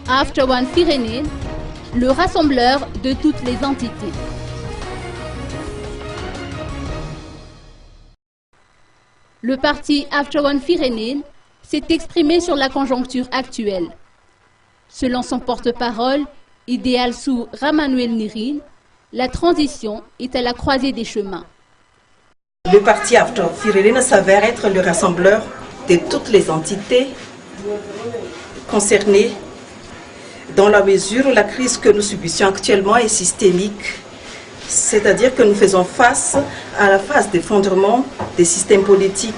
Afterwan Firenin, le rassembleur de toutes les entités. Le parti Afterwan Firenin s'est exprimé sur la conjoncture actuelle. Selon son porte-parole, Ideal Sou Ramanuel Nirin, la transition est à la croisée des chemins. Le parti Afterwan Firenin s'avère être le rassembleur de toutes les entités concernées dans la mesure où la crise que nous subissons actuellement est systémique. C'est-à-dire que nous faisons face à la phase d'effondrement des systèmes politiques.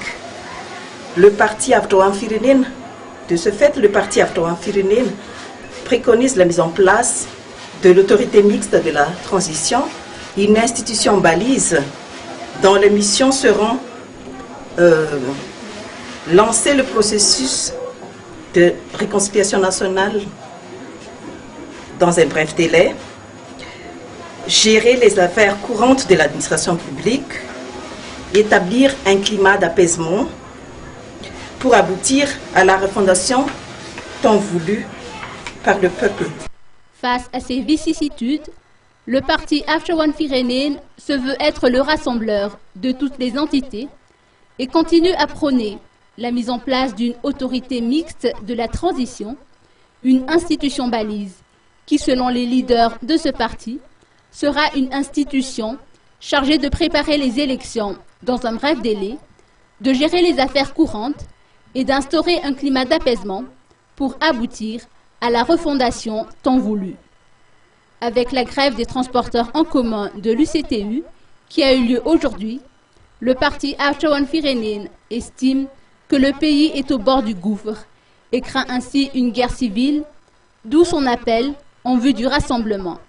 Le parti Afterwan Firenin, de ce fait, le parti Afterwan Firenin préconise la mise en place de l'autorité mixte de la transition, une institution balise dont les missions seront lancer le processus de réconciliation nationale dans un bref délai, gérer les affaires courantes de l'administration publique, établir un climat d'apaisement pour aboutir à la refondation tant voulue par le peuple. Face à ces vicissitudes, le parti Afterwan Firenin se veut être le rassembleur de toutes les entités et continue à prôner la mise en place d'une autorité mixte de la transition, une institution balise qui, selon les leaders de ce parti, sera une institution chargée de préparer les élections dans un bref délai, de gérer les affaires courantes et d'instaurer un climat d'apaisement pour aboutir à la refondation tant voulue. Avec la grève des transporteurs en commun de l'UCTU qui a eu lieu aujourd'hui, le parti Afterwan Firenin estime que le pays est au bord du gouffre et craint ainsi une guerre civile, d'où son appel en vue du rassemblement.